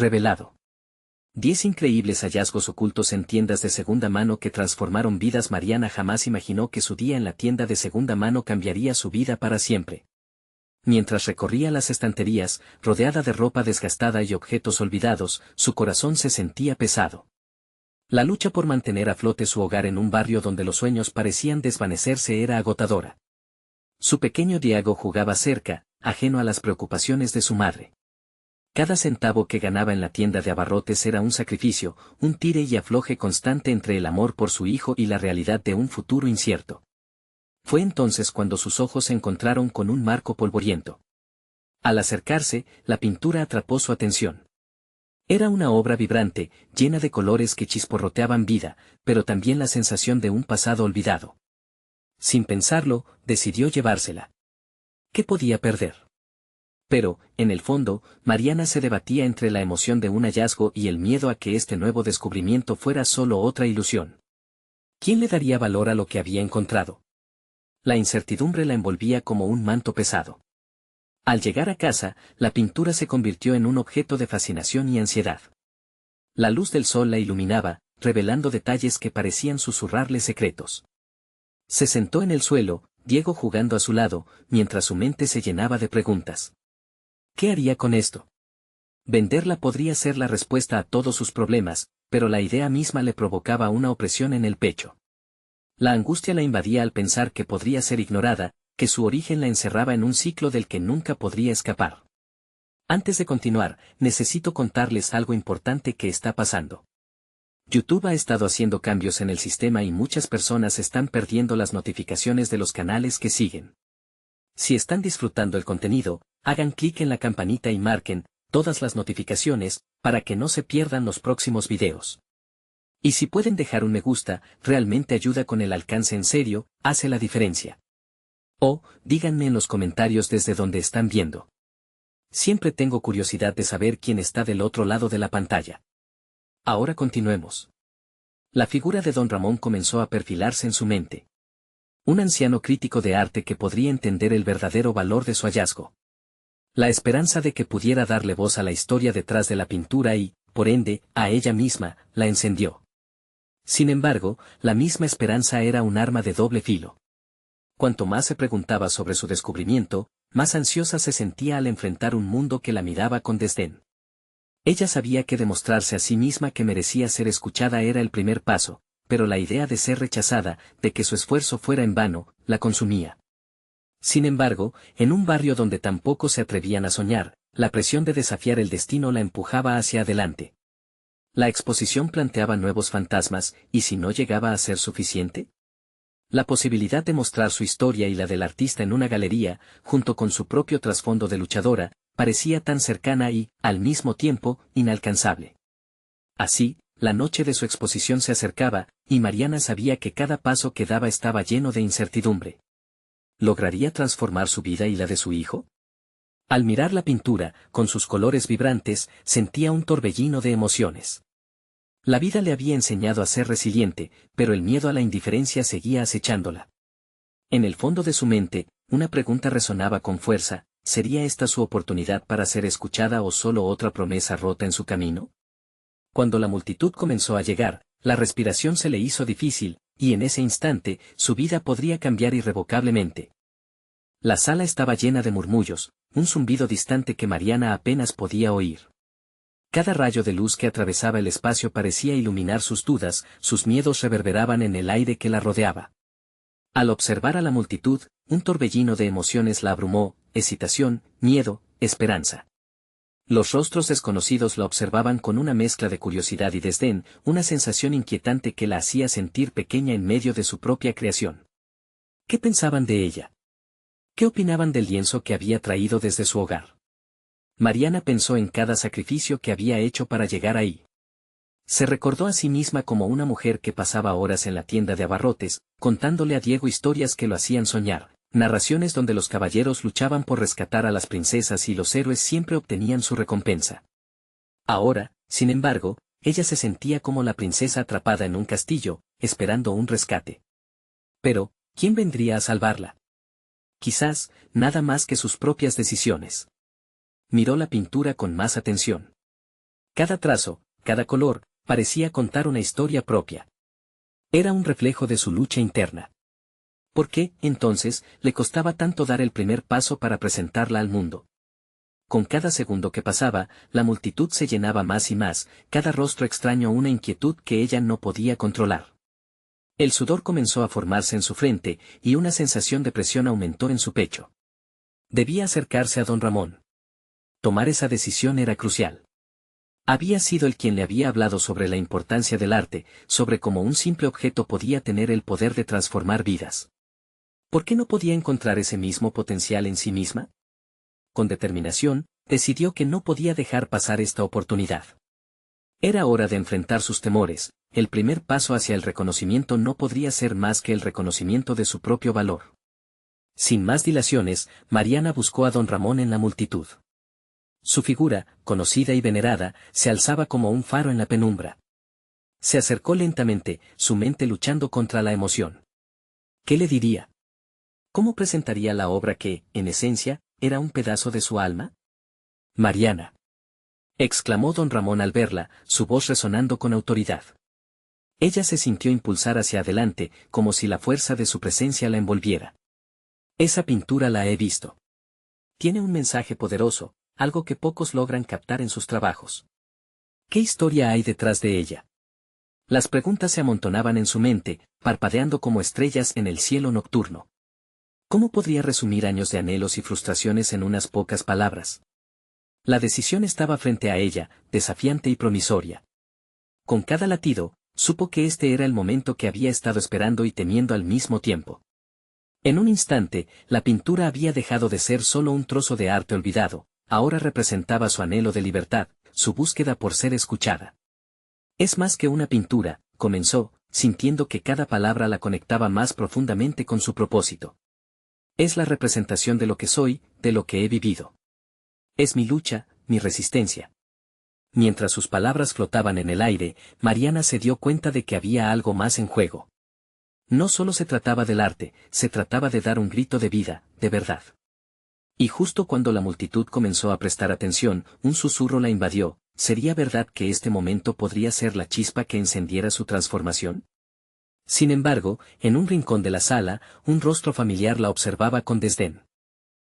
revelado. 10 increíbles hallazgos ocultos en tiendas de segunda mano que transformaron vidas. Mariana jamás imaginó que su día en la tienda de segunda mano cambiaría su vida para siempre. Mientras recorría las estanterías, rodeada de ropa desgastada y objetos olvidados, su corazón se sentía pesado. La lucha por mantener a flote su hogar en un barrio donde los sueños parecían desvanecerse era agotadora. Su pequeño Diego jugaba cerca, ajeno a las preocupaciones de su madre. Cada centavo que ganaba en la tienda de abarrotes era un sacrificio, un tire y afloje constante entre el amor por su hijo y la realidad de un futuro incierto. Fue entonces cuando sus ojos se encontraron con un marco polvoriento. Al acercarse, la pintura atrapó su atención. Era una obra vibrante, llena de colores que chisporroteaban vida, pero también la sensación de un pasado olvidado. Sin pensarlo, decidió llevársela. ¿Qué podía perder? Pero, en el fondo, Mariana se debatía entre la emoción de un hallazgo y el miedo a que este nuevo descubrimiento fuera solo otra ilusión. ¿Quién le daría valor a lo que había encontrado? La incertidumbre la envolvía como un manto pesado. Al llegar a casa, la pintura se convirtió en un objeto de fascinación y ansiedad. La luz del sol la iluminaba, revelando detalles que parecían susurrarle secretos. Se sentó en el suelo, Diego jugando a su lado, mientras su mente se llenaba de preguntas. ¿Qué haría con esto? Venderla podría ser la respuesta a todos sus problemas, pero la idea misma le provocaba una opresión en el pecho. La angustia la invadía al pensar que podría ser ignorada, que su origen la encerraba en un ciclo del que nunca podría escapar. Antes de continuar, necesito contarles algo importante que está pasando. YouTube ha estado haciendo cambios en el sistema y muchas personas están perdiendo las notificaciones de los canales que siguen. Si están disfrutando el contenido, hagan clic en la campanita y marquen todas las notificaciones para que no se pierdan los próximos videos. Y si pueden dejar un me gusta, realmente ayuda con el alcance, en serio, hace la diferencia. O, díganme en los comentarios desde donde están viendo. Siempre tengo curiosidad de saber quién está del otro lado de la pantalla. Ahora continuemos. La figura de Don Ramón comenzó a perfilarse en su mente. Un anciano crítico de arte que podría entender el verdadero valor de su hallazgo. La esperanza de que pudiera darle voz a la historia detrás de la pintura y, por ende, a ella misma, la encendió. Sin embargo, la misma esperanza era un arma de doble filo. Cuanto más se preguntaba sobre su descubrimiento, más ansiosa se sentía al enfrentar un mundo que la miraba con desdén. Ella sabía que demostrarse a sí misma que merecía ser escuchada era el primer paso, pero la idea de ser rechazada, de que su esfuerzo fuera en vano, la consumía. Sin embargo, en un barrio donde tampoco se atrevían a soñar, la presión de desafiar el destino la empujaba hacia adelante. La exposición planteaba nuevos fantasmas, ¿y si no llegaba a ser suficiente? La posibilidad de mostrar su historia y la del artista en una galería, junto con su propio trasfondo de luchadora, parecía tan cercana y, al mismo tiempo, inalcanzable. Así, la noche de su exposición se acercaba, y Mariana sabía que cada paso que daba estaba lleno de incertidumbre. ¿Lograría transformar su vida y la de su hijo? Al mirar la pintura, con sus colores vibrantes, sentía un torbellino de emociones. La vida le había enseñado a ser resiliente, pero el miedo a la indiferencia seguía acechándola. En el fondo de su mente, una pregunta resonaba con fuerza: ¿sería esta su oportunidad para ser escuchada o solo otra promesa rota en su camino? Cuando la multitud comenzó a llegar, la respiración se le hizo difícil, y en ese instante, su vida podría cambiar irrevocablemente. La sala estaba llena de murmullos, un zumbido distante que Mariana apenas podía oír. Cada rayo de luz que atravesaba el espacio parecía iluminar sus dudas, sus miedos reverberaban en el aire que la rodeaba. Al observar a la multitud, un torbellino de emociones la abrumó: excitación, miedo, esperanza. Los rostros desconocidos la observaban con una mezcla de curiosidad y desdén, una sensación inquietante que la hacía sentir pequeña en medio de su propia creación. ¿Qué pensaban de ella? ¿Qué opinaban del lienzo que había traído desde su hogar? Mariana pensó en cada sacrificio que había hecho para llegar ahí. Se recordó a sí misma como una mujer que pasaba horas en la tienda de abarrotes, contándole a Diego historias que lo hacían soñar, narraciones donde los caballeros luchaban por rescatar a las princesas y los héroes siempre obtenían su recompensa. Ahora, sin embargo, ella se sentía como la princesa atrapada en un castillo, esperando un rescate. Pero, ¿quién vendría a salvarla? Quizás, nada más que sus propias decisiones. Miró la pintura con más atención. Cada trazo, cada color, parecía contar una historia propia. Era un reflejo de su lucha interna. ¿Por qué, entonces, le costaba tanto dar el primer paso para presentarla al mundo? Con cada segundo que pasaba, la multitud se llenaba más y más, cada rostro extraño una inquietud que ella no podía controlar. El sudor comenzó a formarse en su frente, y una sensación de presión aumentó en su pecho. Debía acercarse a don Ramón. Tomar esa decisión era crucial. Había sido él quien le había hablado sobre la importancia del arte, sobre cómo un simple objeto podía tener el poder de transformar vidas. ¿Por qué no podía encontrar ese mismo potencial en sí misma? Con determinación, decidió que no podía dejar pasar esta oportunidad. Era hora de enfrentar sus temores. El primer paso hacia el reconocimiento no podría ser más que el reconocimiento de su propio valor. Sin más dilaciones, Mariana buscó a don Ramón en la multitud. Su figura, conocida y venerada, se alzaba como un faro en la penumbra. Se acercó lentamente, su mente luchando contra la emoción. ¿Qué le diría? ¿Cómo presentaría la obra que, en esencia, era un pedazo de su alma? Mariana, exclamó don Ramón al verla, su voz resonando con autoridad. Ella se sintió impulsar hacia adelante, como si la fuerza de su presencia la envolviera. Esa pintura la he visto. Tiene un mensaje poderoso, algo que pocos logran captar en sus trabajos. ¿Qué historia hay detrás de ella? Las preguntas se amontonaban en su mente, parpadeando como estrellas en el cielo nocturno. ¿Cómo podría resumir años de anhelos y frustraciones en unas pocas palabras? La decisión estaba frente a ella, desafiante y promisoria. Con cada latido, supo que este era el momento que había estado esperando y temiendo al mismo tiempo. En un instante, la pintura había dejado de ser solo un trozo de arte olvidado, ahora representaba su anhelo de libertad, su búsqueda por ser escuchada. Es más que una pintura, comenzó, sintiendo que cada palabra la conectaba más profundamente con su propósito. Es la representación de lo que soy, de lo que he vivido. Es mi lucha, mi resistencia. Mientras sus palabras flotaban en el aire, Mariana se dio cuenta de que había algo más en juego. No solo se trataba del arte, se trataba de dar un grito de vida, de verdad. Y justo cuando la multitud comenzó a prestar atención, un susurro la invadió. ¿Sería verdad que este momento podría ser la chispa que encendiera su transformación? Sin embargo, en un rincón de la sala, un rostro familiar la observaba con desdén.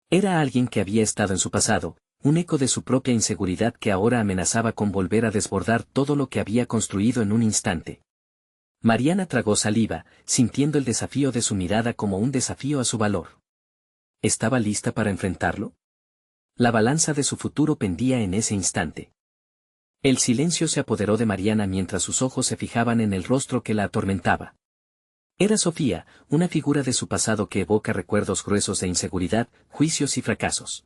Era alguien que había estado en su pasado, un eco de su propia inseguridad que ahora amenazaba con volver a desbordar todo lo que había construido en un instante. Mariana tragó saliva, sintiendo el desafío de su mirada como un desafío a su valor. ¿Estaba lista para enfrentarlo? La balanza de su futuro pendía en ese instante. El silencio se apoderó de Mariana mientras sus ojos se fijaban en el rostro que la atormentaba. Era Sofía, una figura de su pasado que evoca recuerdos gruesos de inseguridad, juicios y fracasos.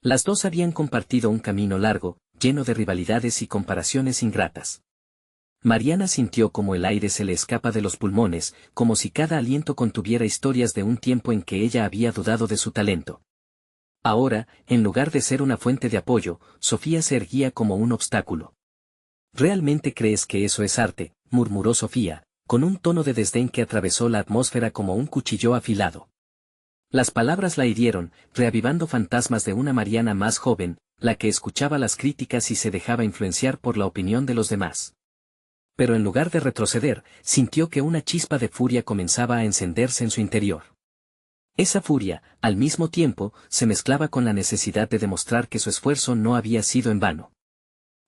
Las dos habían compartido un camino largo, lleno de rivalidades y comparaciones ingratas. Mariana sintió como el aire se le escapa de los pulmones, como si cada aliento contuviera historias de un tiempo en que ella había dudado de su talento. Ahora, en lugar de ser una fuente de apoyo, Sofía se erguía como un obstáculo. ¿Realmente crees que eso es arte?, murmuró Sofía, con un tono de desdén que atravesó la atmósfera como un cuchillo afilado. Las palabras la hirieron, reavivando fantasmas de una Mariana más joven, la que escuchaba las críticas y se dejaba influenciar por la opinión de los demás. Pero en lugar de retroceder, sintió que una chispa de furia comenzaba a encenderse en su interior. Esa furia, al mismo tiempo, se mezclaba con la necesidad de demostrar que su esfuerzo no había sido en vano.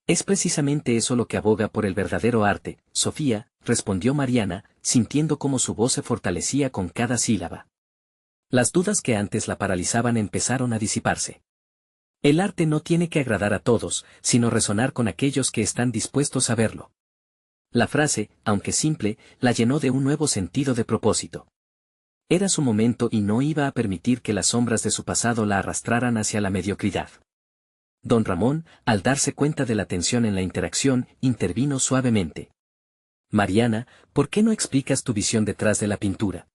Es precisamente eso lo que aboga por el verdadero arte, Sofía, respondió Mariana, sintiendo cómo su voz se fortalecía con cada sílaba. Las dudas que antes la paralizaban empezaron a disiparse. El arte no tiene que agradar a todos, sino resonar con aquellos que están dispuestos a verlo. La frase, aunque simple, la llenó de un nuevo sentido de propósito. Era su momento y no iba a permitir que las sombras de su pasado la arrastraran hacia la mediocridad. Don Ramón, al darse cuenta de la tensión en la interacción, intervino suavemente. Mariana, ¿por qué no explicas tu visión detrás de la pintura?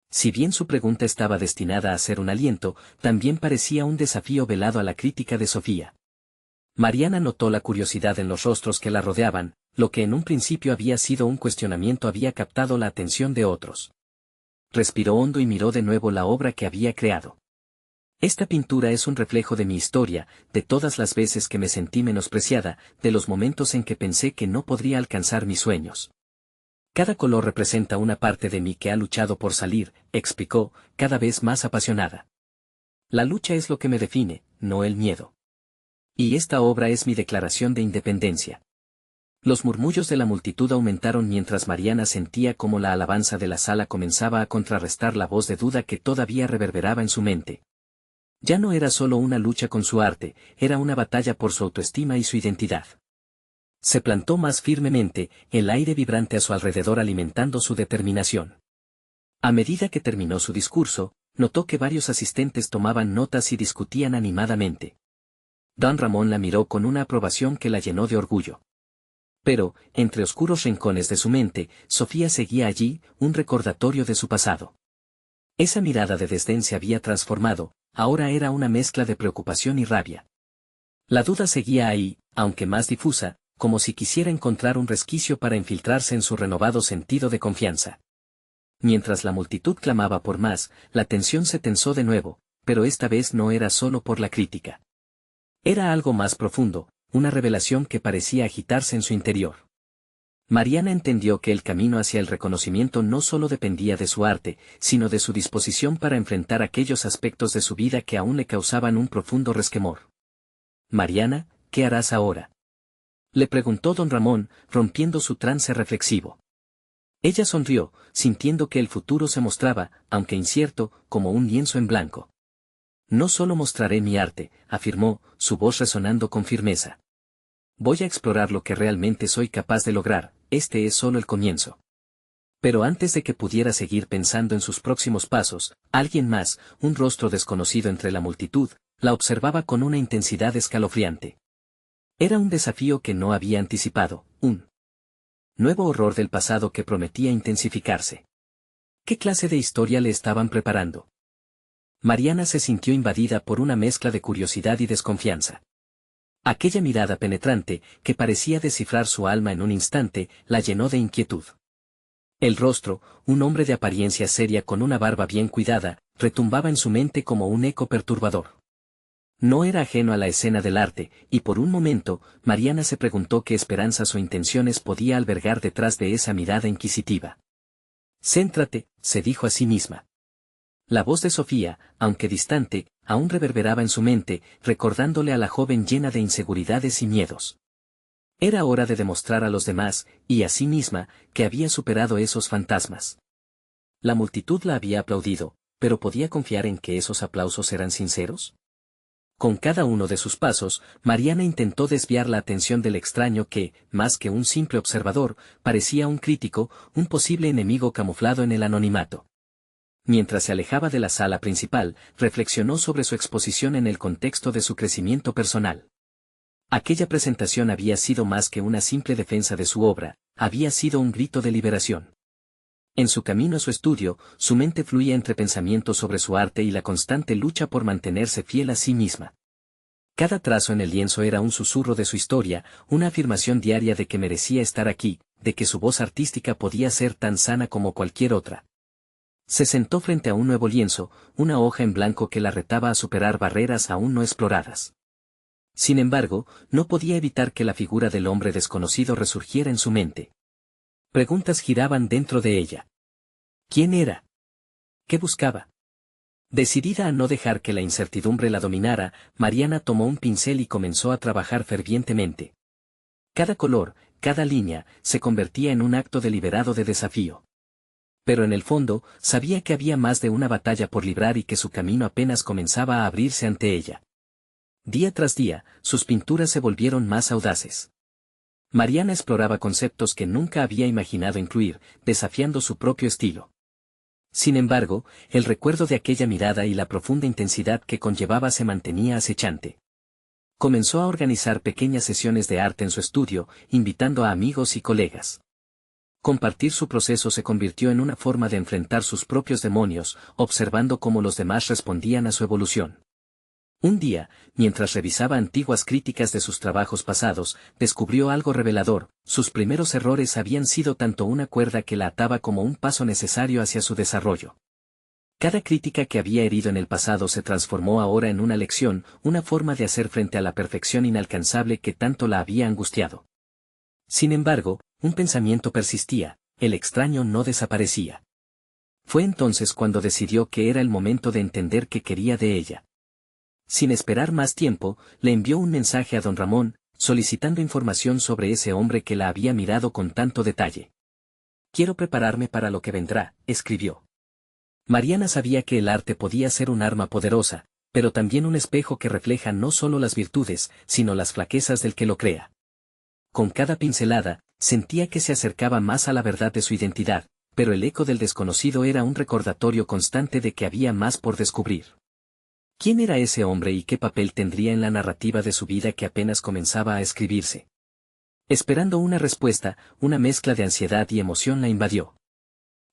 Si bien su pregunta estaba destinada a ser un aliento, también parecía un desafío velado a la crítica de Sofía. Mariana notó la curiosidad en los rostros que la rodeaban, lo que en un principio había sido un cuestionamiento había captado la atención de otros. Respiró hondo y miró de nuevo la obra que había creado. Esta pintura es un reflejo de mi historia, de todas las veces que me sentí menospreciada, de los momentos en que pensé que no podría alcanzar mis sueños. Cada color representa una parte de mí que ha luchado por salir, explicó, cada vez más apasionada. La lucha es lo que me define, no el miedo. Y esta obra es mi declaración de independencia. Los murmullos de la multitud aumentaron mientras Mariana sentía cómo la alabanza de la sala comenzaba a contrarrestar la voz de duda que todavía reverberaba en su mente. Ya no era solo una lucha con su arte, era una batalla por su autoestima y su identidad. Se plantó más firmemente, el aire vibrante a su alrededor alimentando su determinación. A medida que terminó su discurso, notó que varios asistentes tomaban notas y discutían animadamente. Don Ramón la miró con una aprobación que la llenó de orgullo. Pero, entre oscuros rincones de su mente, Sofía seguía allí, un recordatorio de su pasado. Esa mirada de desdén se había transformado, ahora era una mezcla de preocupación y rabia. La duda seguía ahí, aunque más difusa, como si quisiera encontrar un resquicio para infiltrarse en su renovado sentido de confianza. Mientras la multitud clamaba por más, la tensión se tensó de nuevo, pero esta vez no era solo por la crítica. Era algo más profundo, una revelación que parecía agitarse en su interior. Mariana entendió que el camino hacia el reconocimiento no solo dependía de su arte, sino de su disposición para enfrentar aquellos aspectos de su vida que aún le causaban un profundo resquemor. «Mariana, ¿qué harás ahora?», le preguntó don Ramón, rompiendo su trance reflexivo. Ella sonrió, sintiendo que el futuro se mostraba, aunque incierto, como un lienzo en blanco. «No solo mostraré mi arte», afirmó, su voz resonando con firmeza. «Voy a explorar lo que realmente soy capaz de lograr, este es solo el comienzo». Pero antes de que pudiera seguir pensando en sus próximos pasos, alguien más, un rostro desconocido entre la multitud, la observaba con una intensidad escalofriante. Era un desafío que no había anticipado, un nuevo horror del pasado que prometía intensificarse. ¿Qué clase de historia le estaban preparando? Mariana se sintió invadida por una mezcla de curiosidad y desconfianza. Aquella mirada penetrante, que parecía descifrar su alma en un instante, la llenó de inquietud. El rostro, un hombre de apariencia seria con una barba bien cuidada, retumbaba en su mente como un eco perturbador. No era ajeno a la escena del arte, y por un momento, Mariana se preguntó qué esperanzas o intenciones podía albergar detrás de esa mirada inquisitiva. «Céntrate», se dijo a sí misma. La voz de Sofía, aunque distante, aún reverberaba en su mente, recordándole a la joven llena de inseguridades y miedos. Era hora de demostrar a los demás, y a sí misma, que había superado esos fantasmas. La multitud la había aplaudido, pero ¿podía confiar en que esos aplausos eran sinceros? Con cada uno de sus pasos, Mariana intentó desviar la atención del extraño que, más que un simple observador, parecía un crítico, un posible enemigo camuflado en el anonimato. Mientras se alejaba de la sala principal, reflexionó sobre su exposición en el contexto de su crecimiento personal. Aquella presentación había sido más que una simple defensa de su obra, había sido un grito de liberación. En su camino a su estudio, su mente fluía entre pensamientos sobre su arte y la constante lucha por mantenerse fiel a sí misma. Cada trazo en el lienzo era un susurro de su historia, una afirmación diaria de que merecía estar aquí, de que su voz artística podía ser tan sana como cualquier otra. Se sentó frente a un nuevo lienzo, una hoja en blanco que la retaba a superar barreras aún no exploradas. Sin embargo, no podía evitar que la figura del hombre desconocido resurgiera en su mente. Preguntas giraban dentro de ella. ¿Quién era? ¿Qué buscaba? Decidida a no dejar que la incertidumbre la dominara, Mariana tomó un pincel y comenzó a trabajar fervientemente. Cada color, cada línea, se convertía en un acto deliberado de desafío. Pero en el fondo, sabía que había más de una batalla por librar y que su camino apenas comenzaba a abrirse ante ella. Día tras día, sus pinturas se volvieron más audaces. Mariana exploraba conceptos que nunca había imaginado incluir, desafiando su propio estilo. Sin embargo, el recuerdo de aquella mirada y la profunda intensidad que conllevaba se mantenía acechante. Comenzó a organizar pequeñas sesiones de arte en su estudio, invitando a amigos y colegas. Compartir su proceso se convirtió en una forma de enfrentar sus propios demonios, observando cómo los demás respondían a su evolución. Un día, mientras revisaba antiguas críticas de sus trabajos pasados, descubrió algo revelador: sus primeros errores habían sido tanto una cuerda que la ataba como un paso necesario hacia su desarrollo. Cada crítica que había herido en el pasado se transformó ahora en una lección, una forma de hacer frente a la perfección inalcanzable que tanto la había angustiado. Sin embargo, un pensamiento persistía, el extraño no desaparecía. Fue entonces cuando decidió que era el momento de entender qué quería de ella. Sin esperar más tiempo, le envió un mensaje a don Ramón, solicitando información sobre ese hombre que la había mirado con tanto detalle. «Quiero prepararme para lo que vendrá», escribió. Mariana sabía que el arte podía ser un arma poderosa, pero también un espejo que refleja no solo las virtudes, sino las flaquezas del que lo crea. Con cada pincelada, sentía que se acercaba más a la verdad de su identidad, pero el eco del desconocido era un recordatorio constante de que había más por descubrir. ¿Quién era ese hombre y qué papel tendría en la narrativa de su vida que apenas comenzaba a escribirse? Esperando una respuesta, una mezcla de ansiedad y emoción la invadió.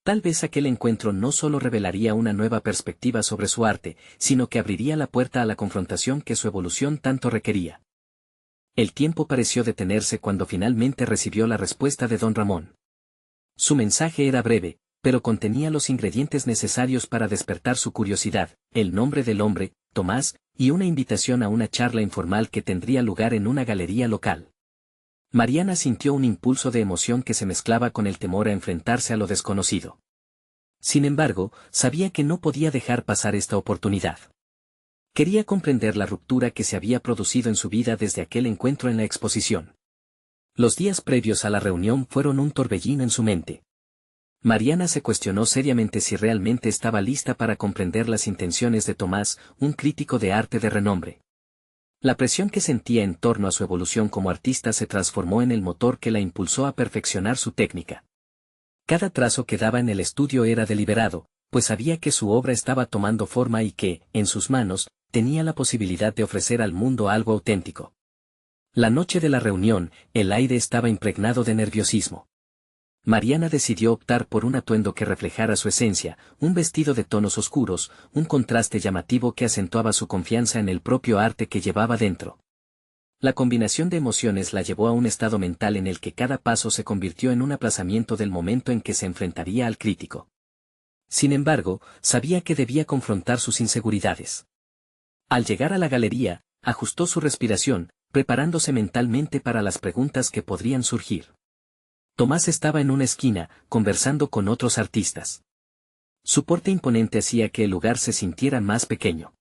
Tal vez aquel encuentro no solo revelaría una nueva perspectiva sobre su arte, sino que abriría la puerta a la confrontación que su evolución tanto requería. El tiempo pareció detenerse cuando finalmente recibió la respuesta de don Ramón. Su mensaje era breve, pero contenía los ingredientes necesarios para despertar su curiosidad, el nombre del hombre, Tomás, y una invitación a una charla informal que tendría lugar en una galería local. Mariana sintió un impulso de emoción que se mezclaba con el temor a enfrentarse a lo desconocido. Sin embargo, sabía que no podía dejar pasar esta oportunidad. Quería comprender la ruptura que se había producido en su vida desde aquel encuentro en la exposición. Los días previos a la reunión fueron un torbellino en su mente. Mariana se cuestionó seriamente si realmente estaba lista para comprender las intenciones de Tomás, un crítico de arte de renombre. La presión que sentía en torno a su evolución como artista se transformó en el motor que la impulsó a perfeccionar su técnica. Cada trazo que daba en el estudio era deliberado, pues sabía que su obra estaba tomando forma y que, en sus manos, tenía la posibilidad de ofrecer al mundo algo auténtico. La noche de la reunión, el aire estaba impregnado de nerviosismo. Mariana decidió optar por un atuendo que reflejara su esencia, un vestido de tonos oscuros, un contraste llamativo que acentuaba su confianza en el propio arte que llevaba dentro. La combinación de emociones la llevó a un estado mental en el que cada paso se convirtió en un aplazamiento del momento en que se enfrentaría al crítico. Sin embargo, sabía que debía confrontar sus inseguridades. Al llegar a la galería, ajustó su respiración, preparándose mentalmente para las preguntas que podrían surgir. Tomás estaba en una esquina, conversando con otros artistas. Su porte imponente hacía que el lugar se sintiera más pequeño.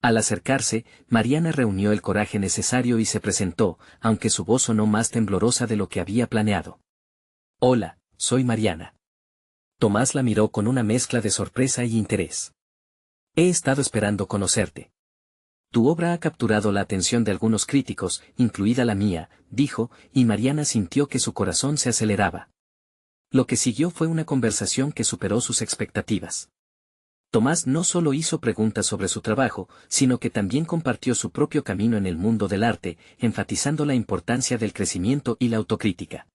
Al acercarse, Mariana reunió el coraje necesario y se presentó, aunque su voz sonó más temblorosa de lo que había planeado. «Hola, soy Mariana». Tomás la miró con una mezcla de sorpresa y interés. «He estado esperando conocerte. Tu obra ha capturado la atención de algunos críticos, incluida la mía», dijo, y Mariana sintió que su corazón se aceleraba. Lo que siguió fue una conversación que superó sus expectativas. Tomás no solo hizo preguntas sobre su trabajo, sino que también compartió su propio camino en el mundo del arte, enfatizando la importancia del crecimiento y la autocrítica.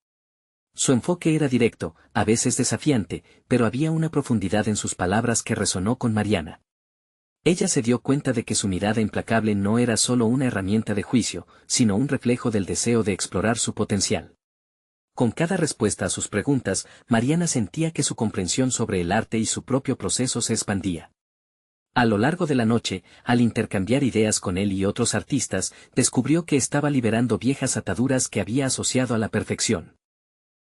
Su enfoque era directo, a veces desafiante, pero había una profundidad en sus palabras que resonó con Mariana. Ella se dio cuenta de que su mirada implacable no era solo una herramienta de juicio, sino un reflejo del deseo de explorar su potencial. Con cada respuesta a sus preguntas, Mariana sentía que su comprensión sobre el arte y su propio proceso se expandía. A lo largo de la noche, al intercambiar ideas con él y otros artistas, descubrió que estaba liberando viejas ataduras que había asociado a la perfección.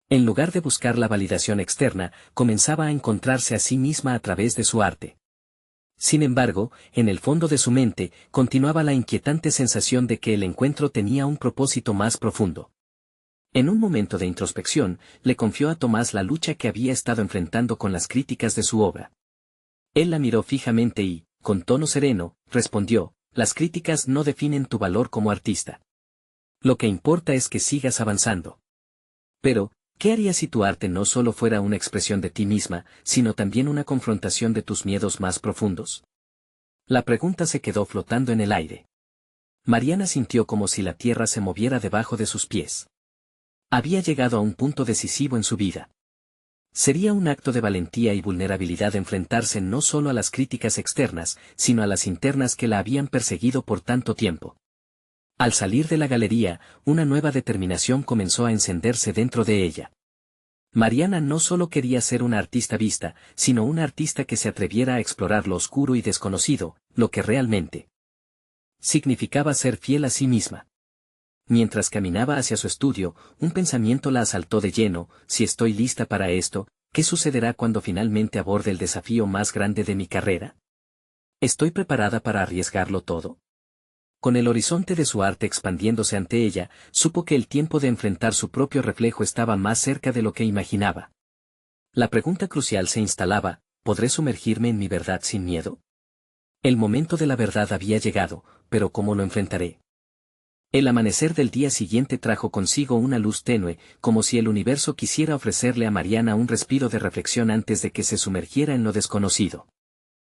En lugar de buscar la validación externa, comenzaba a encontrarse a sí misma a través de su arte. Sin embargo, en el fondo de su mente, continuaba la inquietante sensación de que el encuentro tenía un propósito más profundo. En un momento de introspección, le confió a Tomás la lucha que había estado enfrentando con las críticas de su obra. Él la miró fijamente y, con tono sereno, respondió: «Las críticas no definen tu valor como artista. Lo que importa es que sigas avanzando». Pero, ¿qué harías si tu arte no solo fuera una expresión de ti misma, sino también una confrontación de tus miedos más profundos? La pregunta se quedó flotando en el aire. Mariana sintió como si la tierra se moviera debajo de sus pies. Había llegado a un punto decisivo en su vida. Sería un acto de valentía y vulnerabilidad enfrentarse no solo a las críticas externas, sino a las internas que la habían perseguido por tanto tiempo. Al salir de la galería, una nueva determinación comenzó a encenderse dentro de ella. Mariana no solo quería ser una artista vista, sino una artista que se atreviera a explorar lo oscuro y desconocido, lo que realmente significaba ser fiel a sí misma. Mientras caminaba hacia su estudio, un pensamiento la asaltó de lleno: si estoy lista para esto, ¿qué sucederá cuando finalmente aborde el desafío más grande de mi carrera? ¿Estoy preparada para arriesgarlo todo? Con el horizonte de su arte expandiéndose ante ella, supo que el tiempo de enfrentar su propio reflejo estaba más cerca de lo que imaginaba. La pregunta crucial se instalaba: ¿podré sumergirme en mi verdad sin miedo? El momento de la verdad había llegado, pero ¿cómo lo enfrentaré? El amanecer del día siguiente trajo consigo una luz tenue, como si el universo quisiera ofrecerle a Mariana un respiro de reflexión antes de que se sumergiera en lo desconocido.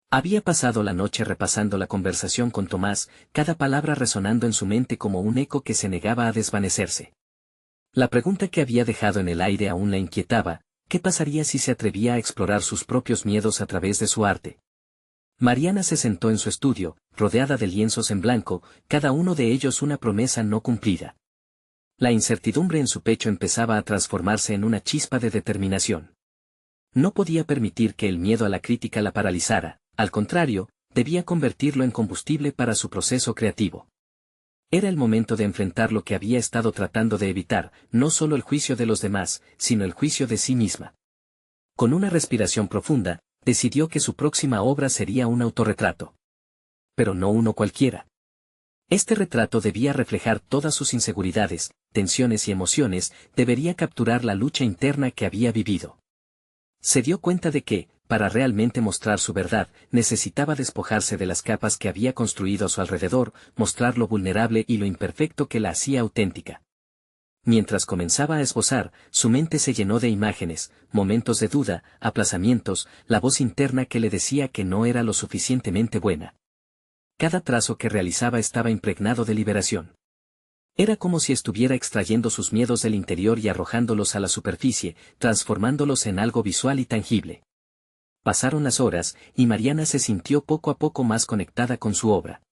Había pasado la noche repasando la conversación con Tomás, cada palabra resonando en su mente como un eco que se negaba a desvanecerse. La pregunta que había dejado en el aire aún la inquietaba: ¿qué pasaría si se atrevía a explorar sus propios miedos a través de su arte? Mariana se sentó en su estudio, rodeada de lienzos en blanco, cada uno de ellos una promesa no cumplida. La incertidumbre en su pecho empezaba a transformarse en una chispa de determinación. No podía permitir que el miedo a la crítica la paralizara. Al contrario, debía convertirlo en combustible para su proceso creativo. Era el momento de enfrentar lo que había estado tratando de evitar, no solo el juicio de los demás, sino el juicio de sí misma. Con una respiración profunda, decidió que su próxima obra sería un autorretrato. Pero no uno cualquiera. Este retrato debía reflejar todas sus inseguridades, tensiones y emociones, debería capturar la lucha interna que había vivido. Se dio cuenta de que, para realmente mostrar su verdad, necesitaba despojarse de las capas que había construido a su alrededor, mostrar lo vulnerable y lo imperfecto que la hacía auténtica. Mientras comenzaba a esbozar, su mente se llenó de imágenes, momentos de duda, aplazamientos, la voz interna que le decía que no era lo suficientemente buena. Cada trazo que realizaba estaba impregnado de liberación. Era como si estuviera extrayendo sus miedos del interior y arrojándolos a la superficie, transformándolos en algo visual y tangible. Pasaron las horas, y Mariana se sintió poco a poco más conectada con su obra.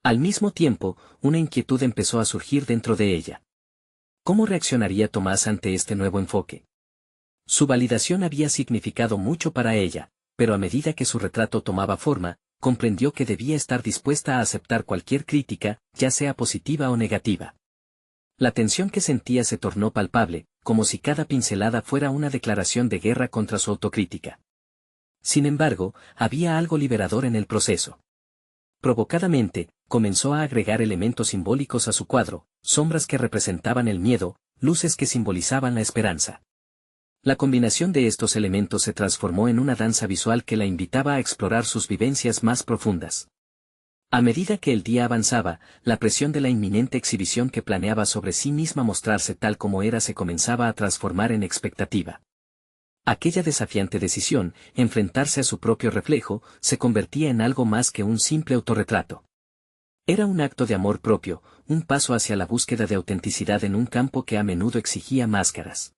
Al mismo tiempo, una inquietud empezó a surgir dentro de ella. ¿Cómo reaccionaría Tomás ante este nuevo enfoque? Su validación había significado mucho para ella, pero a medida que su retrato tomaba forma, comprendió que debía estar dispuesta a aceptar cualquier crítica, ya sea positiva o negativa. La tensión que sentía se tornó palpable, como si cada pincelada fuera una declaración de guerra contra su autocrítica. Sin embargo, había algo liberador en el proceso. Provocadamente, comenzó a agregar elementos simbólicos a su cuadro, sombras que representaban el miedo, luces que simbolizaban la esperanza. La combinación de estos elementos se transformó en una danza visual que la invitaba a explorar sus vivencias más profundas. A medida que el día avanzaba, la presión de la inminente exhibición que planeaba sobre sí misma mostrarse tal como era se comenzaba a transformar en expectativa. Aquella desafiante decisión, enfrentarse a su propio reflejo, se convertía en algo más que un simple autorretrato. Era un acto de amor propio, un paso hacia la búsqueda de autenticidad en un campo que a menudo exigía máscaras.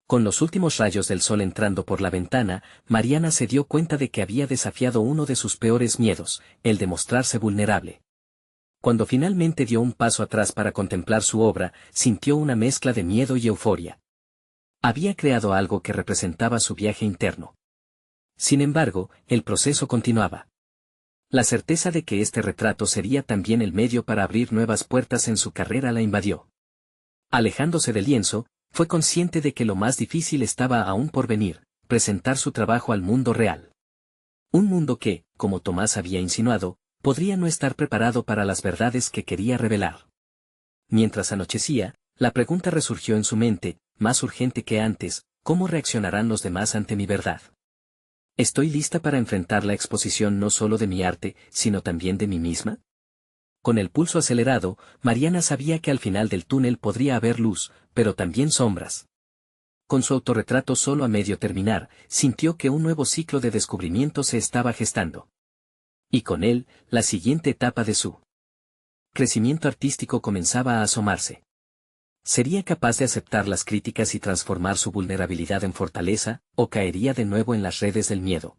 Con los últimos rayos del sol entrando por la ventana, Mariana se dio cuenta de que había desafiado uno de sus peores miedos, el de mostrarse vulnerable. Cuando finalmente dio un paso atrás para contemplar su obra, sintió una mezcla de miedo y euforia. Había creado algo que representaba su viaje interno. Sin embargo, el proceso continuaba. La certeza de que este retrato sería también el medio para abrir nuevas puertas en su carrera la invadió. Alejándose del lienzo, fue consciente de que lo más difícil estaba aún por venir: presentar su trabajo al mundo real. Un mundo que, como Tomás había insinuado, podría no estar preparado para las verdades que quería revelar. Mientras anochecía, la pregunta resurgió en su mente, más urgente que antes: ¿cómo reaccionarán los demás ante mi verdad? ¿Estoy lista para enfrentar la exposición no solo de mi arte, sino también de mí misma? Con el pulso acelerado, Mariana sabía que al final del túnel podría haber luz, pero también sombras. Con su autorretrato solo a medio terminar, sintió que un nuevo ciclo de descubrimiento se estaba gestando. Y con él, la siguiente etapa de su crecimiento artístico comenzaba a asomarse. ¿Sería capaz de aceptar las críticas y transformar su vulnerabilidad en fortaleza, o caería de nuevo en las redes del miedo?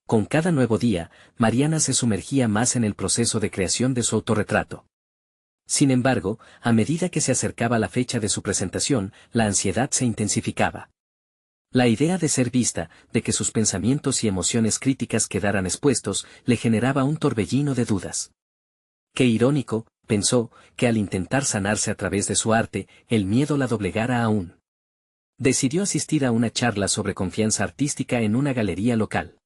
Con cada nuevo día, Mariana se sumergía más en el proceso de creación de su autorretrato. Sin embargo, a medida que se acercaba la fecha de su presentación, la ansiedad se intensificaba. La idea de ser vista, de que sus pensamientos y emociones críticas quedaran expuestos, le generaba un torbellino de dudas. Qué irónico, pensó, que al intentar sanarse a través de su arte, el miedo la doblegara aún. Decidió asistir a una charla sobre confianza artística en una galería local.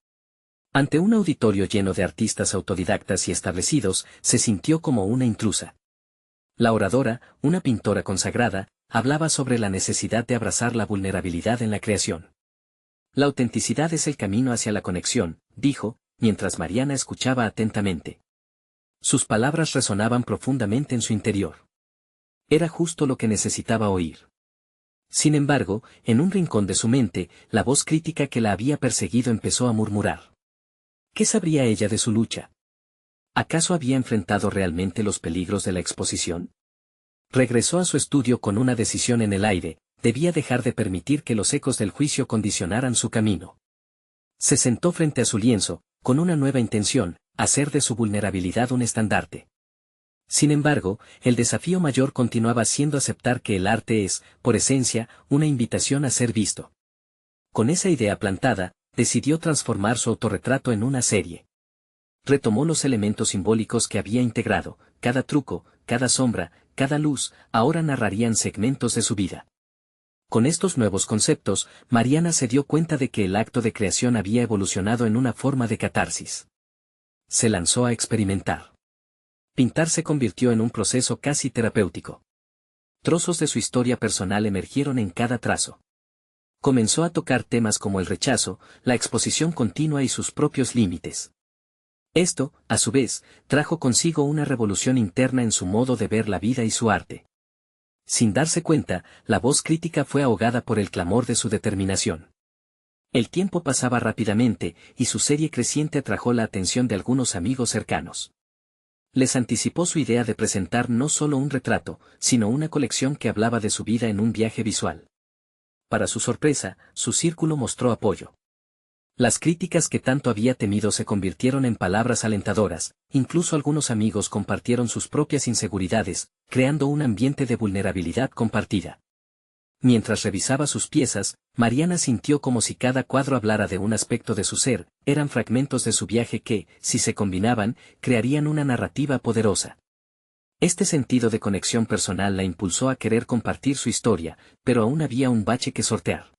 Ante un auditorio lleno de artistas autodidactas y establecidos, se sintió como una intrusa. La oradora, una pintora consagrada, hablaba sobre la necesidad de abrazar la vulnerabilidad en la creación. La autenticidad es el camino hacia la conexión, dijo, mientras Mariana escuchaba atentamente. Sus palabras resonaban profundamente en su interior. Era justo lo que necesitaba oír. Sin embargo, en un rincón de su mente, la voz crítica que la había perseguido empezó a murmurar. ¿Qué sabría ella de su lucha? ¿Acaso había enfrentado realmente los peligros de la exposición? Regresó a su estudio con una decisión en el aire: debía dejar de permitir que los ecos del juicio condicionaran su camino. Se sentó frente a su lienzo, con una nueva intención: hacer de su vulnerabilidad un estandarte. Sin embargo, el desafío mayor continuaba siendo aceptar que el arte es, por esencia, una invitación a ser visto. Con esa idea plantada, decidió transformar su autorretrato en una serie. Retomó los elementos simbólicos que había integrado: cada truco, cada sombra, cada luz, ahora narrarían segmentos de su vida. Con estos nuevos conceptos, Mariana se dio cuenta de que el acto de creación había evolucionado en una forma de catarsis. Se lanzó a experimentar. Pintar se convirtió en un proceso casi terapéutico. Trozos de su historia personal emergieron en cada trazo. Comenzó a tocar temas como el rechazo, la exposición continua y sus propios límites. Esto, a su vez, trajo consigo una revolución interna en su modo de ver la vida y su arte. Sin darse cuenta, la voz crítica fue ahogada por el clamor de su determinación. El tiempo pasaba rápidamente, y su serie creciente atrajo la atención de algunos amigos cercanos. Les anticipó su idea de presentar no solo un retrato, sino una colección que hablaba de su vida en un viaje visual. Para su sorpresa, su círculo mostró apoyo. Las críticas que tanto había temido se convirtieron en palabras alentadoras, incluso algunos amigos compartieron sus propias inseguridades, creando un ambiente de vulnerabilidad compartida. Mientras revisaba sus piezas, Mariana sintió como si cada cuadro hablara de un aspecto de su ser: eran fragmentos de su viaje que, si se combinaban, crearían una narrativa poderosa. Este sentido de conexión personal la impulsó a querer compartir su historia, pero aún había un bache que sortear.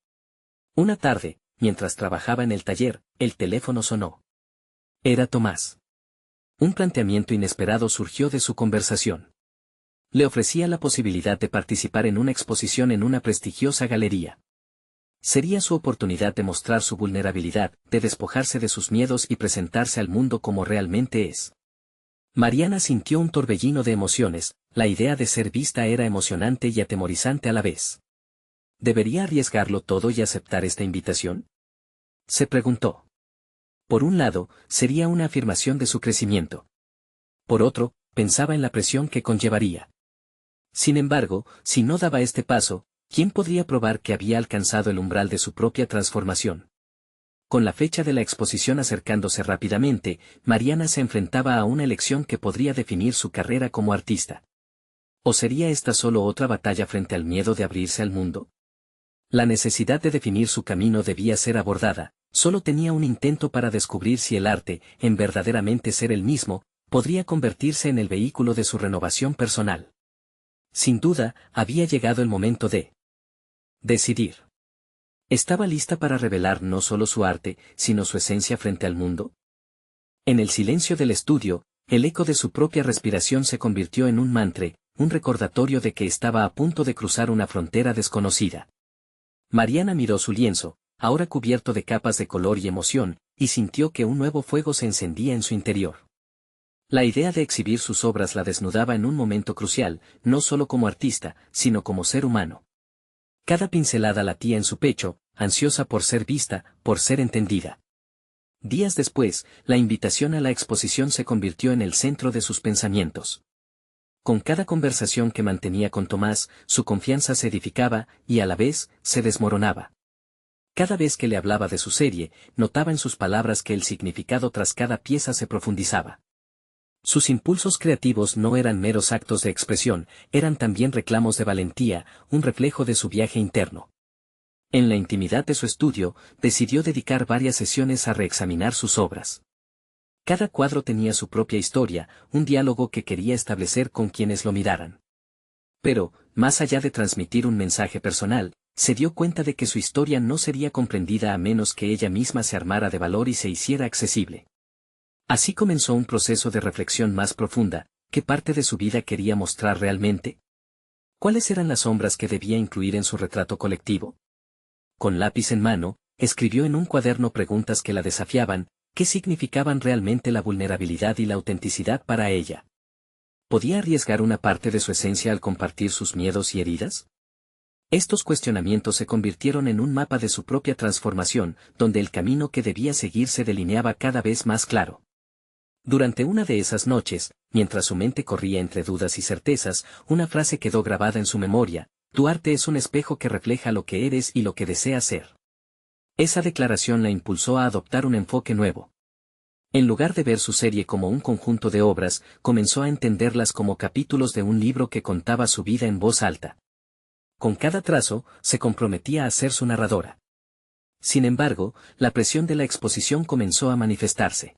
Una tarde, mientras trabajaba en el taller, el teléfono sonó. Era Tomás. Un planteamiento inesperado surgió de su conversación. Le ofrecía la posibilidad de participar en una exposición en una prestigiosa galería. Sería su oportunidad de mostrar su vulnerabilidad, de despojarse de sus miedos y presentarse al mundo como realmente es. Mariana sintió un torbellino de emociones: la idea de ser vista era emocionante y atemorizante a la vez. ¿Debería arriesgarlo todo y aceptar esta invitación?, se preguntó. Por un lado, sería una afirmación de su crecimiento. Por otro, pensaba en la presión que conllevaría. Sin embargo, si no daba este paso, ¿quién podría probar que había alcanzado el umbral de su propia transformación? Con la fecha de la exposición acercándose rápidamente, Mariana se enfrentaba a una elección que podría definir su carrera como artista. ¿O sería esta solo otra batalla frente al miedo de abrirse al mundo? La necesidad de definir su camino debía ser abordada. Solo tenía un intento para descubrir si el arte, en verdaderamente ser el mismo, podría convertirse en el vehículo de su renovación personal. Sin duda, había llegado el momento de decidir. ¿Estaba lista para revelar no solo su arte, sino su esencia frente al mundo? En el silencio del estudio, el eco de su propia respiración se convirtió en un mantra, un recordatorio de que estaba a punto de cruzar una frontera desconocida. Mariana miró su lienzo, ahora cubierto de capas de color y emoción, y sintió que un nuevo fuego se encendía en su interior. La idea de exhibir sus obras la desnudaba en un momento crucial, no solo como artista, sino como ser humano. Cada pincelada latía en su pecho, ansiosa por ser vista, por ser entendida. Días después, la invitación a la exposición se convirtió en el centro de sus pensamientos. Con cada conversación que mantenía con Tomás, su confianza se edificaba, y a la vez, se desmoronaba. Cada vez que le hablaba de su serie, notaba en sus palabras que el significado tras cada pieza se profundizaba. Sus impulsos creativos no eran meros actos de expresión, eran también reclamos de valentía, un reflejo de su viaje interno. En la intimidad de su estudio, decidió dedicar varias sesiones a reexaminar sus obras. Cada cuadro tenía su propia historia, un diálogo que quería establecer con quienes lo miraran. Pero, más allá de transmitir un mensaje personal, se dio cuenta de que su historia no sería comprendida a menos que ella misma se armara de valor y se hiciera accesible. Así comenzó un proceso de reflexión más profunda. ¿Qué parte de su vida quería mostrar realmente? ¿Cuáles eran las sombras que debía incluir en su retrato colectivo? Con lápiz en mano, escribió en un cuaderno preguntas que la desafiaban: ¿qué significaban realmente la vulnerabilidad y la autenticidad para ella? ¿Podía arriesgar una parte de su esencia al compartir sus miedos y heridas? Estos cuestionamientos se convirtieron en un mapa de su propia transformación, donde el camino que debía seguir se delineaba cada vez más claro. Durante una de esas noches, mientras su mente corría entre dudas y certezas, una frase quedó grabada en su memoria: tu arte es un espejo que refleja lo que eres y lo que deseas ser. Esa declaración la impulsó a adoptar un enfoque nuevo. En lugar de ver su serie como un conjunto de obras, comenzó a entenderlas como capítulos de un libro que contaba su vida en voz alta. Con cada trazo, se comprometía a ser su narradora. Sin embargo, la presión de la exposición comenzó a manifestarse.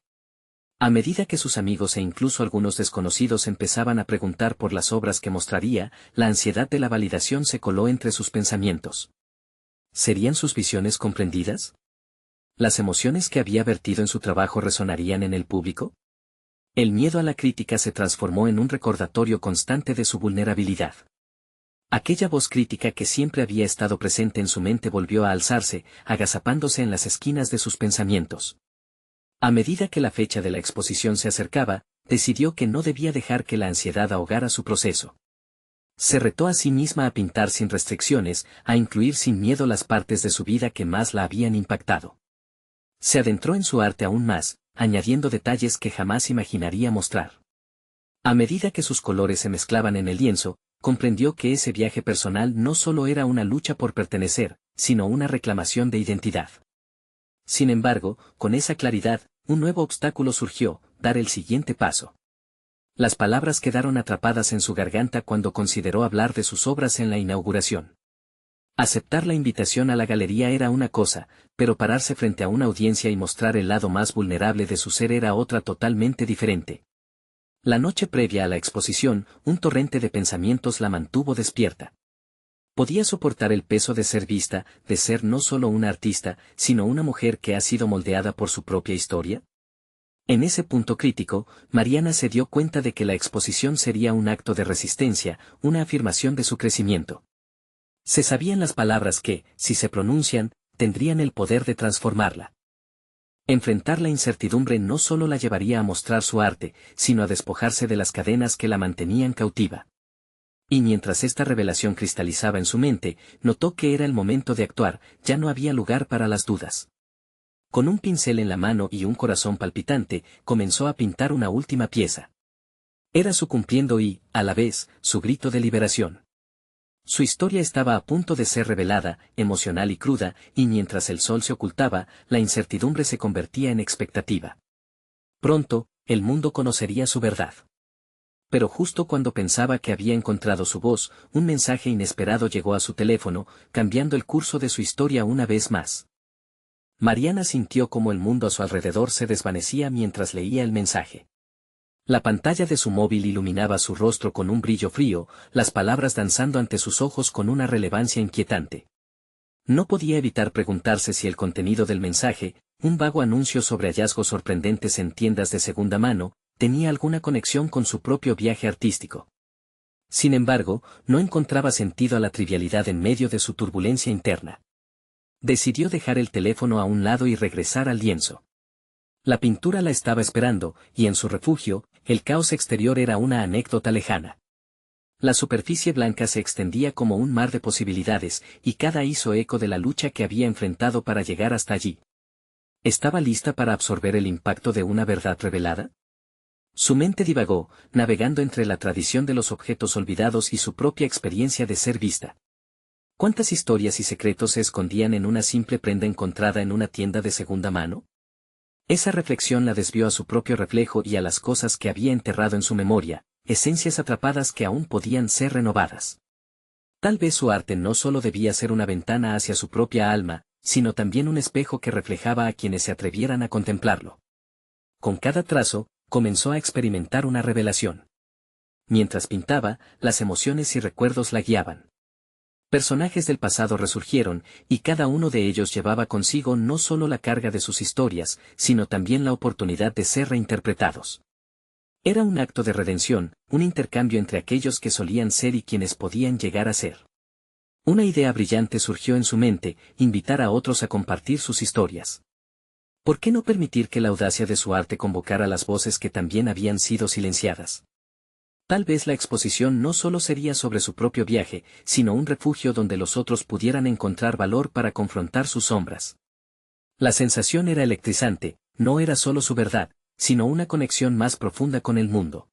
A medida que sus amigos e incluso algunos desconocidos empezaban a preguntar por las obras que mostraría, la ansiedad de la validación se coló entre sus pensamientos. ¿Serían sus visiones comprendidas? ¿Las emociones que había vertido en su trabajo resonarían en el público? El miedo a la crítica se transformó en un recordatorio constante de su vulnerabilidad. Aquella voz crítica que siempre había estado presente en su mente volvió a alzarse, agazapándose en las esquinas de sus pensamientos. A medida que la fecha de la exposición se acercaba, decidió que no debía dejar que la ansiedad ahogara su proceso. Se retó a sí misma a pintar sin restricciones, a incluir sin miedo las partes de su vida que más la habían impactado. Se adentró en su arte aún más, añadiendo detalles que jamás imaginaría mostrar. A medida que sus colores se mezclaban en el lienzo, comprendió que ese viaje personal no solo era una lucha por pertenecer, sino una reclamación de identidad. Sin embargo, con esa claridad, un nuevo obstáculo surgió: dar el siguiente paso. Las palabras quedaron atrapadas en su garganta cuando consideró hablar de sus obras en la inauguración. Aceptar la invitación a la galería era una cosa, pero pararse frente a una audiencia y mostrar el lado más vulnerable de su ser era otra totalmente diferente. La noche previa a la exposición, un torrente de pensamientos la mantuvo despierta. ¿Podía soportar el peso de ser vista, de ser no solo una artista, sino una mujer que ha sido moldeada por su propia historia? En ese punto crítico, Mariana se dio cuenta de que la exposición sería un acto de resistencia, una afirmación de su crecimiento. Se sabían las palabras que, si se pronuncian, tendrían el poder de transformarla. Enfrentar la incertidumbre no solo la llevaría a mostrar su arte, sino a despojarse de las cadenas que la mantenían cautiva. Y mientras esta revelación cristalizaba en su mente, notó que era el momento de actuar, ya no había lugar para las dudas. Con un pincel en la mano y un corazón palpitante, comenzó a pintar una última pieza. Era su cumpliendo y, a la vez, su grito de liberación. Su historia estaba a punto de ser revelada, emocional y cruda, y mientras el sol se ocultaba, la incertidumbre se convertía en expectativa. Pronto, el mundo conocería su verdad. Pero justo cuando pensaba que había encontrado su voz, un mensaje inesperado llegó a su teléfono, cambiando el curso de su historia una vez más. Mariana sintió como el mundo a su alrededor se desvanecía mientras leía el mensaje. La pantalla de su móvil iluminaba su rostro con un brillo frío, las palabras danzando ante sus ojos con una relevancia inquietante. No podía evitar preguntarse si el contenido del mensaje, un vago anuncio sobre hallazgos sorprendentes en tiendas de segunda mano, tenía alguna conexión con su propio viaje artístico. Sin embargo, no encontraba sentido a la trivialidad en medio de su turbulencia interna. Decidió dejar el teléfono a un lado y regresar al lienzo. La pintura la estaba esperando, y en su refugio, el caos exterior era una anécdota lejana. La superficie blanca se extendía como un mar de posibilidades, y cada hizo eco de la lucha que había enfrentado para llegar hasta allí. ¿Estaba lista para absorber el impacto de una verdad revelada? Su mente divagó, navegando entre la tradición de los objetos olvidados y su propia experiencia de ser vista. ¿Cuántas historias y secretos se escondían en una simple prenda encontrada en una tienda de segunda mano? Esa reflexión la desvió a su propio reflejo y a las cosas que había enterrado en su memoria, esencias atrapadas que aún podían ser renovadas. Tal vez su arte no solo debía ser una ventana hacia su propia alma, sino también un espejo que reflejaba a quienes se atrevieran a contemplarlo. Con cada trazo, comenzó a experimentar una revelación. Mientras pintaba, las emociones y recuerdos la guiaban. Personajes del pasado resurgieron, y cada uno de ellos llevaba consigo no solo la carga de sus historias, sino también la oportunidad de ser reinterpretados. Era un acto de redención, un intercambio entre aquellos que solían ser y quienes podían llegar a ser. Una idea brillante surgió en su mente: invitar a otros a compartir sus historias. ¿Por qué no permitir que la audacia de su arte convocara las voces que también habían sido silenciadas? Tal vez la exposición no solo sería sobre su propio viaje, sino un refugio donde los otros pudieran encontrar valor para confrontar sus sombras. La sensación era electrizante, no era solo su verdad, sino una conexión más profunda con el mundo.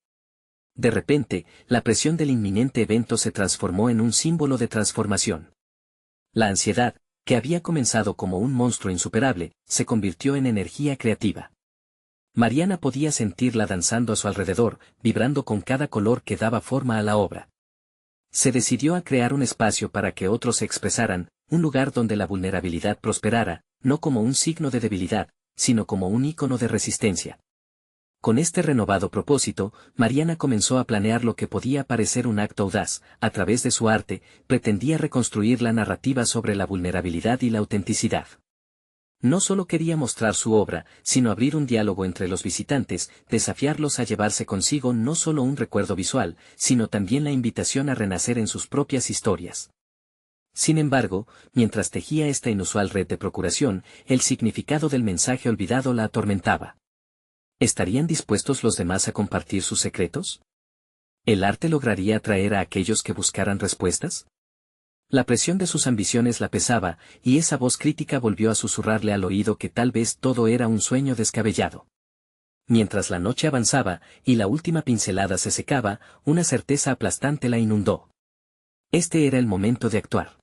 De repente, la presión del inminente evento se transformó en un símbolo de transformación. La ansiedad, que había comenzado como un monstruo insuperable, se convirtió en energía creativa. Mariana podía sentirla danzando a su alrededor, vibrando con cada color que daba forma a la obra. Se decidió a crear un espacio para que otros se expresaran, un lugar donde la vulnerabilidad prosperara, no como un signo de debilidad, sino como un ícono de resistencia. Con este renovado propósito, Mariana comenzó a planear lo que podía parecer un acto audaz. A través de su arte, pretendía reconstruir la narrativa sobre la vulnerabilidad y la autenticidad. No solo quería mostrar su obra, sino abrir un diálogo entre los visitantes, desafiarlos a llevarse consigo no solo un recuerdo visual, sino también la invitación a renacer en sus propias historias. Sin embargo, mientras tejía esta inusual red de procuración, el significado del mensaje olvidado la atormentaba. ¿Estarían dispuestos los demás a compartir sus secretos? ¿El arte lograría atraer a aquellos que buscaran respuestas? La presión de sus ambiciones la pesaba, y esa voz crítica volvió a susurrarle al oído que tal vez todo era un sueño descabellado. Mientras la noche avanzaba, y la última pincelada se secaba, una certeza aplastante la inundó. Este era el momento de actuar.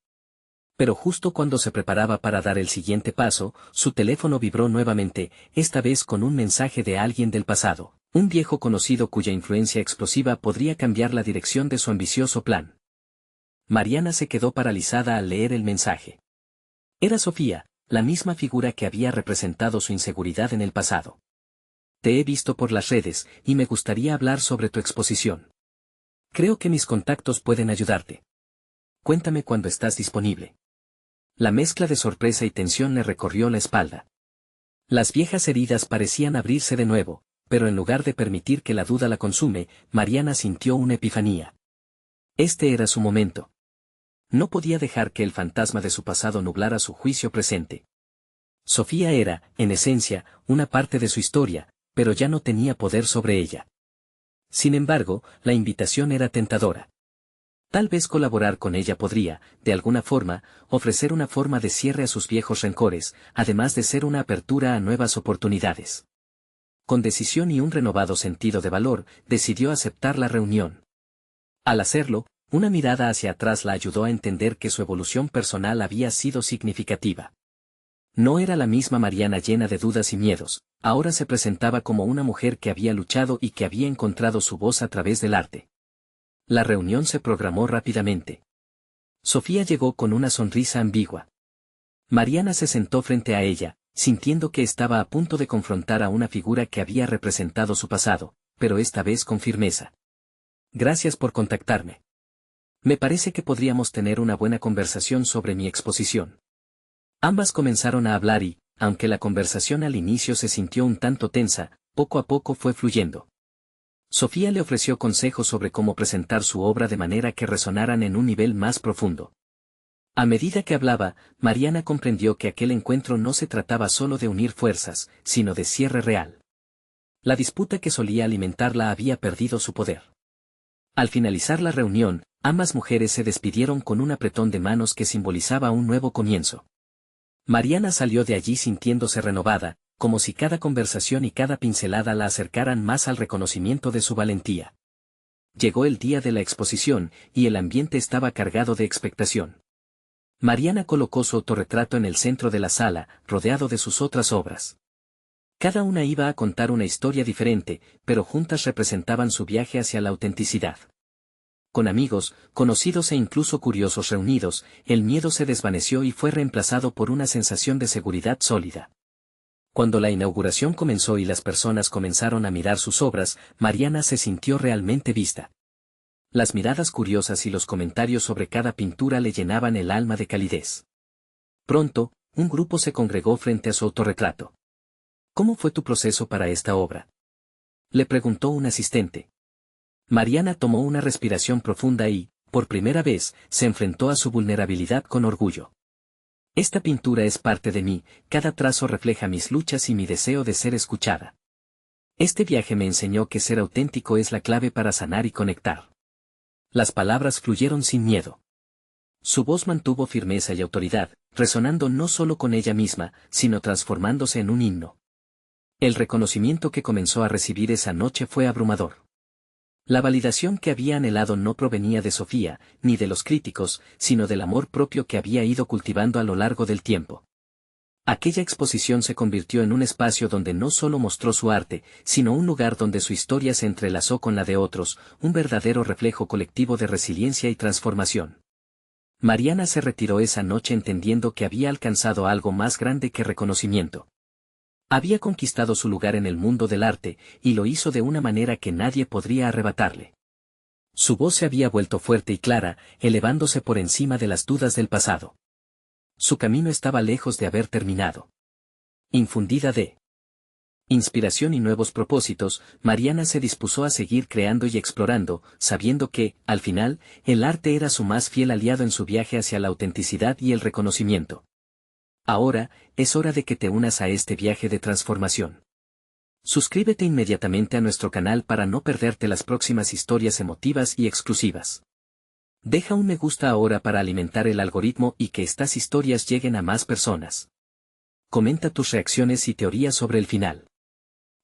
Pero justo cuando se preparaba para dar el siguiente paso, su teléfono vibró nuevamente, esta vez con un mensaje de alguien del pasado, un viejo conocido cuya influencia explosiva podría cambiar la dirección de su ambicioso plan. Mariana se quedó paralizada al leer el mensaje. Era Sofía, la misma figura que había representado su inseguridad en el pasado. Te he visto por las redes, y me gustaría hablar sobre tu exposición. Creo que mis contactos pueden ayudarte. Cuéntame cuando estás disponible. La mezcla de sorpresa y tensión le recorrió la espalda. Las viejas heridas parecían abrirse de nuevo, pero en lugar de permitir que la duda la consume, Mariana sintió una epifanía. Este era su momento. No podía dejar que el fantasma de su pasado nublara su juicio presente. Sofía era, en esencia, una parte de su historia, pero ya no tenía poder sobre ella. Sin embargo, la invitación era tentadora. Tal vez colaborar con ella podría, de alguna forma, ofrecer una forma de cierre a sus viejos rencores, además de ser una apertura a nuevas oportunidades. Con decisión y un renovado sentido de valor, decidió aceptar la reunión. Al hacerlo, una mirada hacia atrás la ayudó a entender que su evolución personal había sido significativa. No era la misma Mariana llena de dudas y miedos, ahora se presentaba como una mujer que había luchado y que había encontrado su voz a través del arte. La reunión se programó rápidamente. Sofía llegó con una sonrisa ambigua. Mariana se sentó frente a ella, sintiendo que estaba a punto de confrontar a una figura que había representado su pasado, pero esta vez con firmeza. Gracias por contactarme. Me parece que podríamos tener una buena conversación sobre mi exposición. Ambas comenzaron a hablar y, aunque la conversación al inicio se sintió un tanto tensa, poco a poco fue fluyendo. Sofía le ofreció consejos sobre cómo presentar su obra de manera que resonaran en un nivel más profundo. A medida que hablaba, Mariana comprendió que aquel encuentro no se trataba solo de unir fuerzas, sino de cierre real. La disputa que solía alimentarla había perdido su poder. Al finalizar la reunión, ambas mujeres se despidieron con un apretón de manos que simbolizaba un nuevo comienzo. Mariana salió de allí sintiéndose renovada, como si cada conversación y cada pincelada la acercaran más al reconocimiento de su valentía. Llegó el día de la exposición, y el ambiente estaba cargado de expectación. Mariana colocó su autorretrato en el centro de la sala, rodeado de sus otras obras. Cada una iba a contar una historia diferente, pero juntas representaban su viaje hacia la autenticidad. Con amigos, conocidos e incluso curiosos reunidos, el miedo se desvaneció y fue reemplazado por una sensación de seguridad sólida. Cuando la inauguración comenzó y las personas comenzaron a mirar sus obras, Mariana se sintió realmente vista. Las miradas curiosas y los comentarios sobre cada pintura le llenaban el alma de calidez. Pronto, un grupo se congregó frente a su autorretrato. ¿Cómo fue tu proceso para esta obra?, le preguntó un asistente. Mariana tomó una respiración profunda y, por primera vez, se enfrentó a su vulnerabilidad con orgullo. Esta pintura es parte de mí, cada trazo refleja mis luchas y mi deseo de ser escuchada. Este viaje me enseñó que ser auténtico es la clave para sanar y conectar. Las palabras fluyeron sin miedo. Su voz mantuvo firmeza y autoridad, resonando no solo con ella misma, sino transformándose en un himno. El reconocimiento que comenzó a recibir esa noche fue abrumador. La validación que había anhelado no provenía de Sofía, ni de los críticos, sino del amor propio que había ido cultivando a lo largo del tiempo. Aquella exposición se convirtió en un espacio donde no solo mostró su arte, sino un lugar donde su historia se entrelazó con la de otros, un verdadero reflejo colectivo de resiliencia y transformación. Mariana se retiró esa noche entendiendo que había alcanzado algo más grande que reconocimiento. Había conquistado su lugar en el mundo del arte, y lo hizo de una manera que nadie podría arrebatarle. Su voz se había vuelto fuerte y clara, elevándose por encima de las dudas del pasado. Su camino estaba lejos de haber terminado. Infundida de inspiración y nuevos propósitos, Mariana se dispuso a seguir creando y explorando, sabiendo que, al final, el arte era su más fiel aliado en su viaje hacia la autenticidad y el reconocimiento. Ahora, es hora de que te unas a este viaje de transformación. Suscríbete inmediatamente a nuestro canal para no perderte las próximas historias emotivas y exclusivas. Deja un me gusta ahora para alimentar el algoritmo y que estas historias lleguen a más personas. Comenta tus reacciones y teorías sobre el final.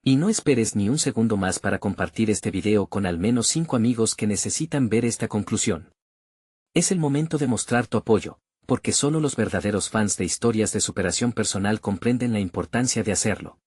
Y no esperes ni un segundo más para compartir este video con al menos 5 amigos que necesitan ver esta conclusión. Es el momento de mostrar tu apoyo, porque solo los verdaderos fans de historias de superación personal comprenden la importancia de hacerlo.